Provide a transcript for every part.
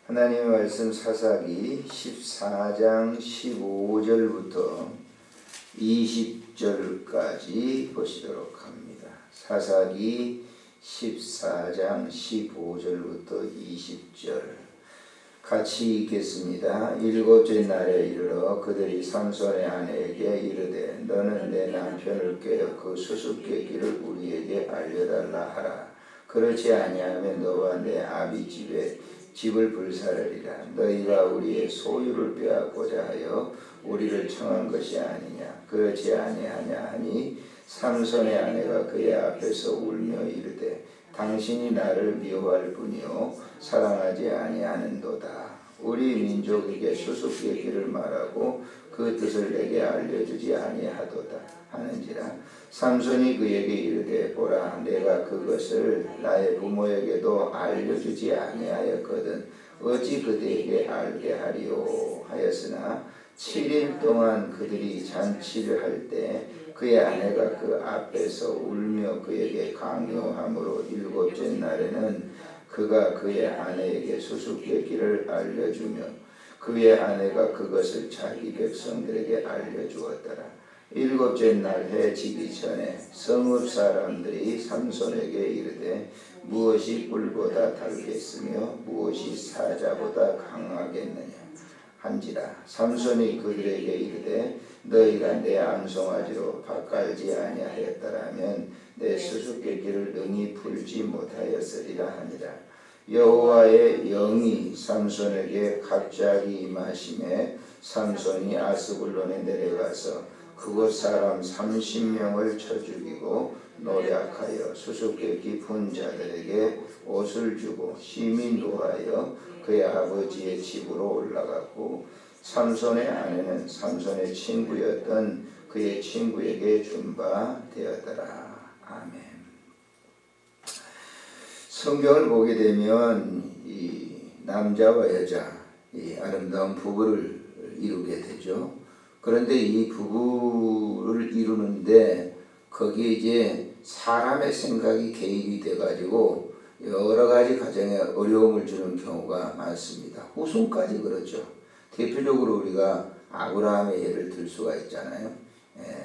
하나님의 말씀 사사기 14장 15절부터 20절까지 보시도록 합니다. 사사기 14장 15절부터 20절 같이 읽겠습니다. 일곱째 날에 이르러 그들이 삼손의 아내에게 이르되 너는 내 남편을 꾀어 그 수수께끼를 우리에게 알려달라 하라. 그렇지 아니하면 너와 내 아비 집을 불사르리라. 너희가 우리의 소유를 빼앗고자 하여 우리를 청한 것이 아니냐. 그렇지 아니하냐 하니 삼손의 아내가 그의 앞에서 울며 이르되 당신이 나를 미워할 뿐이요 사랑하지 아니하는도다. 우리 민족에게 수수께끼를 말하고 그 뜻을 내게 알려주지 아니하도다 하는지라. 삼손이 그에게 이르되 보라 내가 그것을 나의 부모에게도 알려주지 아니하였거든 어찌 그들에게 알게 하리오 하였으나 7일 동안 그들이 잔치를 할 때 그의 아내가 그 앞에서 울며 그에게 강요함으로 일곱째 날에는 그가 그의 아내에게 수수께끼를 알려주며 그의 아내가 그것을 자기 백성들에게 알려주었더라. 일곱째 날 해 지기 전에 성읍 사람들이 삼손에게 이르되 무엇이 꿀보다 달겠으며 무엇이 사자보다 강하겠느냐 한지라. 삼손이 그들에게 이르되 너희가 내 암송아지로 밭갈지 아니하였더라면 내 수수께끼를 능히 풀지 못하였으리라 하니라. 여호와의 영이 삼손에게 갑자기 임하심에 삼손이 아스불론에 내려가서 그곳 사람 30명을 쳐 죽이고 노략하여 수수께끼 푼 자들에게 옷을 주고 심히 노하여 그의 아버지의 집으로 올라갔고 삼손의 아내는 삼손의 친구였던 그의 친구에게 준 바 되었더라. 아멘. 성경을 보게 되면 이 남자와 여자 이 아름다운 부부를 이루게 되죠. 그런데 이 부부를 이루는데 거기에 이제 사람의 생각이 개입이 돼가지고 여러 가지 가정에 어려움을 주는 경우가 많습니다. 후손까지 그렇죠. 대표적으로 우리가 아브라함의 예를 들 수가 있잖아요.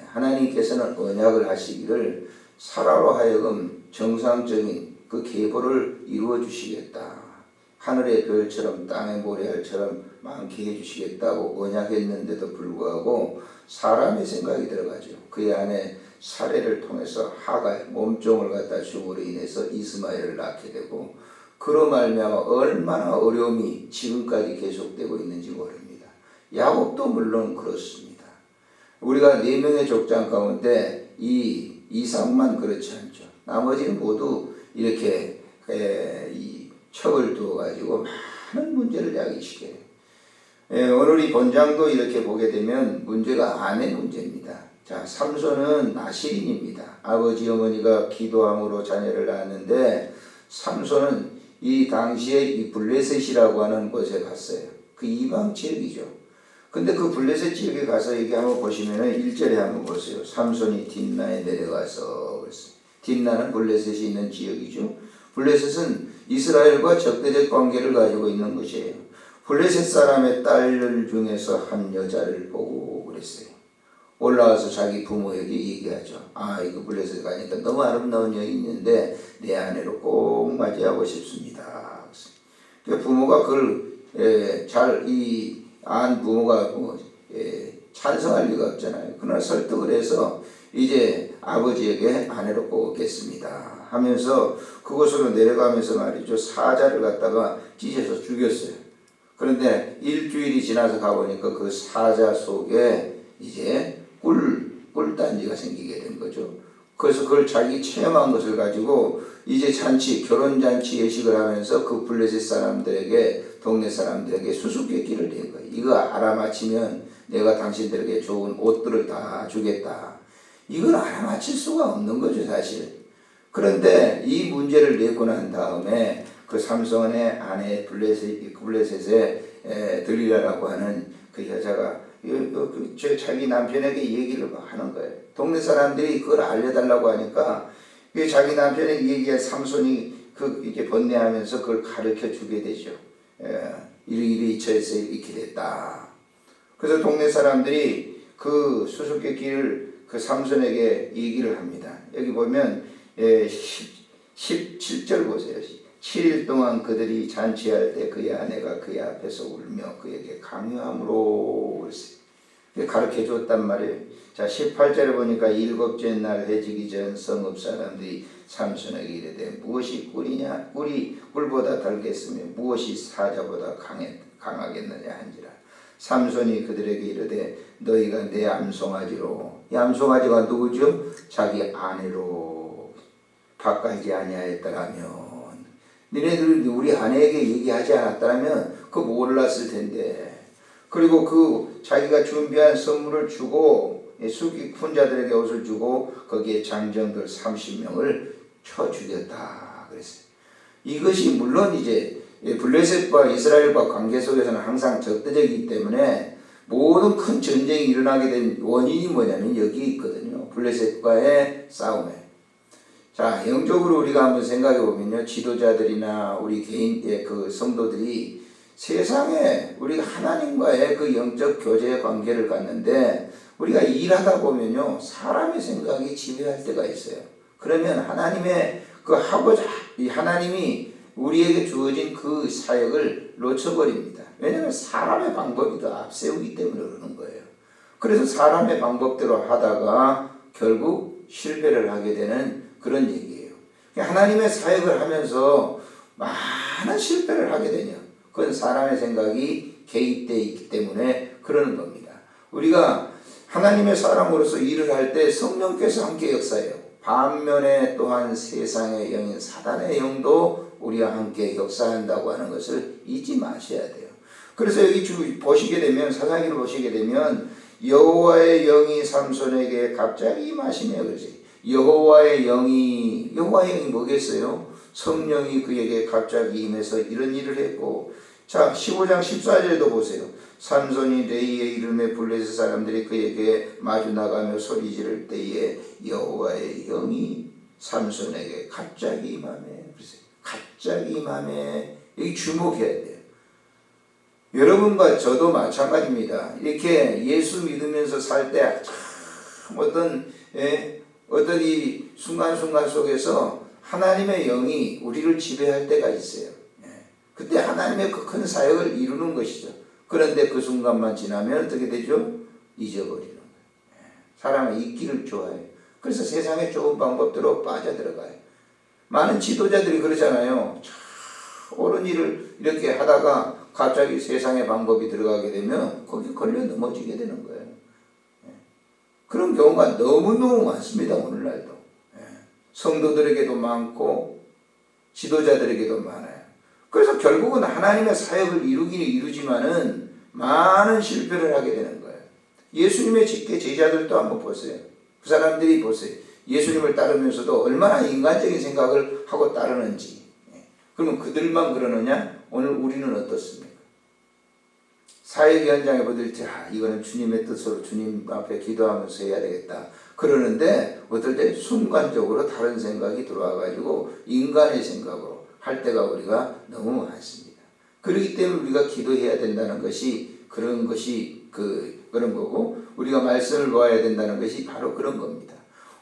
하나님께서는 언약을 하시기를 사라로 하여금 정상적인 그 계보를 이루어 주시겠다. 하늘의 별처럼 땅의 모래알처럼 많게 해주시겠다고 언약했는데도 불구하고 사람의 생각이 들어가죠. 그의 안에 사례를 통해서 하갈 몸종을 갖다 줌으로 인해서 이스마엘을 낳게 되고 그로 말미암아 얼마나 어려움이 지금까지 계속되고 있는지 모릅니다. 야곱도 물론 그렇습니다. 우리가 4명의 족장 가운데 이 이삭만 그렇지 않죠. 나머지는 모두 이렇게 이 척을 두어가지고 많은 문제를 야기시켜요. 오늘 이 본장도 이렇게 보게 되면 문제가 아내 문제입니다. 자, 삼손은 나실인입니다. 아버지 어머니가 기도함으로 자녀를 낳았는데 삼손은 이 당시에 이 블레셋이라고 하는 곳에 갔어요. 그 이방 지역이죠. 근데 그 블레셋 지역에 가서 여기 한번 보시면은 1절에 한번 보세요. 삼손이 딥나에 내려가서 그랬어요. 딥나는 블레셋이 있는 지역이죠. 블레셋은 이스라엘과 적대적 관계를 가지고 있는 것이에요. 블레셋 사람의 딸들 중에서 한 여자를 보고 그랬어요. 올라와서 자기 부모에게 얘기하죠. 이거 블레셋 가니까 너무 아름다운 여인이 있는데 내 아내로 꼭 맞이하고 싶습니다. 부모가 그걸 부모가 찬성할 리가 없잖아요. 그러나 설득을 해서 이제 아버지에게 아내로 꼽겠습니다 하면서 그곳으로 내려가면서 말이죠. 사자를 갖다가 찢어서 죽였어요. 그런데 일주일이 지나서 가보니까 그 사자 속에 이제 꿀단지가 생기게 된 거죠. 그래서 그걸 자기 체험한 것을 가지고 이제 결혼잔치 예식을 하면서 그 블레셋 사람들에게 동네 사람들에게 수수께끼를 낸 거예요. 이거 알아맞히면 내가 당신들에게 좋은 옷들을 다 주겠다. 이걸 알아맞힐 수가 없는 거죠, 사실. 그런데 이 문제를 내고 난 다음에 그 삼손의 아내 블레셋에 들리라라고 하는 그 여자가 자기 남편에게 얘기를 하는 거예요. 동네 사람들이 그걸 알려달라고 하니까 자기 남편에게 얘기한 삼손이 이렇게 번뇌하면서 그걸 가르쳐 주게 되죠. 이리 처해서 이렇게 됐다. 그래서 동네 사람들이 그 수수께끼를 그 삼손에게 얘기를 합니다. 여기 보면 17절 보세요. 7일 동안 그들이 잔치할 때 그의 아내가 그의 앞에서 울며 그에게 강요함으로 가르쳐 줬단 말이에요. 자, 18절에 보니까 일곱째 날 해지기 전 성읍 사람들이 삼손에게 이르되 무엇이 꿀보다 달겠으며 무엇이 사자보다 강하겠느냐 한지라. 삼손이 그들에게 이르되 너희가 내 암송아지로, 이 암송아지가 누구죠? 자기 아내로 바꾸지 아니하였더라면, 너네들이 우리 아내에게 얘기하지 않았더라면 그거 몰랐을 텐데. 그리고 그 자기가 준비한 선물을 주고 수기꾼자들에게 옷을 주고 거기에 장정들 30명을 쳐 죽였다 그랬어요. 이것이 물론 이제 블레셋과 이스라엘과 관계 속에서는 항상 적대적이기 때문에 모든 큰 전쟁이 일어나게 된 원인이 뭐냐면 여기 있거든요. 블레셋과의 싸움에. 자, 영적으로 우리가 한번 생각해 보면요, 지도자들이나 우리 개인의 그 성도들이 세상에 우리가 하나님과의 그 영적 교제의 관계를 갖는데 우리가 일하다 보면요, 사람의 생각이 지배할 때가 있어요. 그러면 하나님의 그 하나님이 우리에게 주어진 그 사역을 놓쳐버립니다. 왜냐하면 사람의 방법이 더 앞세우기 때문에 그러는 거예요. 그래서 사람의 방법대로 하다가 결국 실패를 하게 되는 그런 얘기예요. 하나님의 사역을 하면서 많은 실패를 하게 되냐, 그건 사람의 생각이 개입되어 있기 때문에 그러는 겁니다. 우리가 하나님의 사람으로서 일을 할 때 성령께서 함께 역사해요. 반면에 또한 세상의 영인 사단의 영도 우리와 함께 역사한다고 하는 것을 잊지 마셔야 돼요. 그래서 여기 보시게 되면, 사사기를 보시게 되면 여호와의 영이 삼손에게 갑자기 임하시네요. 그러지. 여호와의 영이 뭐겠어요? 성령이 그에게 갑자기 임해서 이런 일을 했고, 자, 15장 14절에도 보세요. 삼손이 레이의 이름에 블레셋 사람들이 그에게 마주 나가며 소리 지를 때에 여호와의 영이 삼손에게 갑자기 임하네. 갑자기 임하네. 여기 주목해야 돼요. 여러분과 저도 마찬가지입니다. 이렇게 예수 믿으면서 살 때 참 어떤 이 순간순간 속에서 하나님의 영이 우리를 지배할 때가 있어요. 그때 하나님의 그 큰 사역을 이루는 것이죠. 그런데 그 순간만 지나면 어떻게 되죠? 잊어버리는 거예요. 사람은 잊기를 좋아해요. 그래서 세상의 좋은 방법대로 빠져들어가요. 많은 지도자들이 그러잖아요. 참 옳은 일을 이렇게 하다가 갑자기 세상의 방법이 들어가게 되면 거기 걸려 넘어지게 되는 거예요. 그런 경우가 너무너무 많습니다. 오늘날도. 성도들에게도 많고 지도자들에게도 많아요. 그래서 결국은 하나님의 사역을 이루기는 이루지만은 많은 실패를 하게 되는 거예요. 예수님의 제자들도 한번 보세요. 그 사람들이 보세요. 예수님을 따르면서도 얼마나 인간적인 생각을 하고 따르는지. 그러면 그들만 그러느냐? 오늘 우리는 어떻습니까? 사역 현장에 보들 때 이거는 주님의 뜻으로 주님 앞에 기도하면서 해야 되겠다 그러는데 어떨 때 순간적으로 다른 생각이 들어와가지고 인간의 생각으로 할 때가 우리가 너무 많습니다. 그렇기 때문에 우리가 기도해야 된다는 것이 그런 거고, 우리가 말씀을 보아야 된다는 것이 바로 그런 겁니다.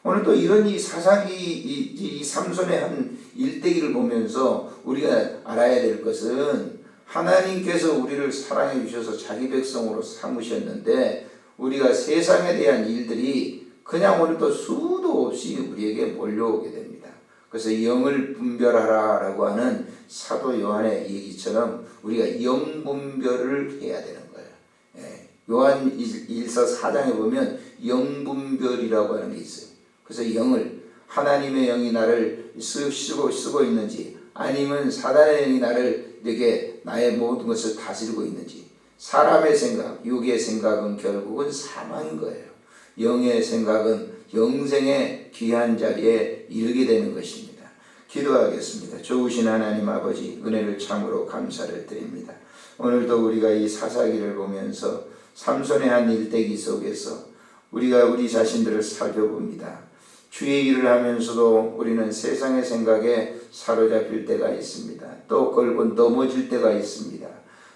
오늘 또 이런 이 사사기 이 삼손의 한 일대기를 보면서 우리가 알아야 될 것은 하나님께서 우리를 사랑해 주셔서 자기 백성으로 삼으셨는데 우리가 세상에 대한 일들이 그냥 오늘 또 수도 없이 우리에게 몰려오게 됩니다. 그래서 영을 분별하라라고 하는 사도 요한의 얘기처럼 우리가 영 분별을 해야 되는 거예요. 요한 1서 4장에 보면 영 분별이라고 하는 게 있어요. 그래서 영을, 하나님의 영이 나를 쓰고 있는지 아니면 사단의 영이 나를 이렇게 나의 모든 것을 다스리고 있는지, 사람의 생각, 육의 생각은 결국은 사망인 거예요. 영의 생각은 영생의 귀한 자리에 이르게 되는 것입니다. 기도하겠습니다. 좋으신 하나님 아버지, 은혜를 참으로 감사를 드립니다. 오늘도 우리가 이 사사기를 보면서 삼손의 한 일대기 속에서 우리가 우리 자신들을 살펴봅니다. 주의 일을 하면서도 우리는 세상의 생각에 사로잡힐 때가 있습니다. 또 걸고 넘어질 때가 있습니다.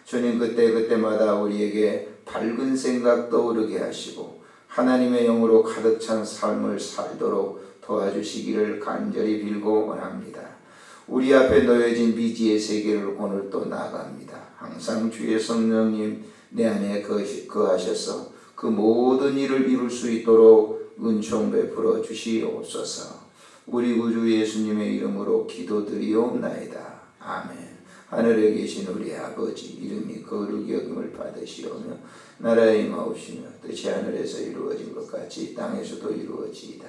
주님 그때마다 우리에게 밝은 생각 떠오르게 하시고 하나님의 영으로 가득 찬 삶을 살도록 도와주시기를 간절히 빌고 원합니다. 우리 앞에 놓여진 미지의 세계를 오늘 또 나아갑니다. 항상 주의 성령님 내 안에 거하셔서 그 모든 일을 이룰 수 있도록 은총 베풀어 주시옵소서. 우리 구주 예수님의 이름으로 기도드리옵나이다. 아멘. 하늘에 계신 우리 아버지 이름이 거룩히 여김을 받으시오며 나라의 임하옵시며 뜻이 하늘에서 이루어진 것 같이 땅에서도 이루어지이다.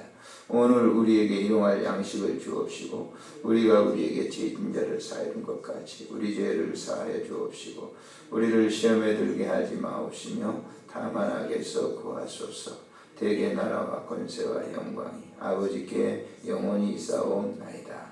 오늘 우리에게 일용할 양식을 주옵시고 우리가 우리에게 죄진 자를 사하는 것 같이 우리 죄를 사하여 주옵시고 우리를 시험에 들게 하지 마옵시며 다만 악에서 구하소서. 대개 나라와 권세와 영광이 아버지께 영원히 있사옵나이다.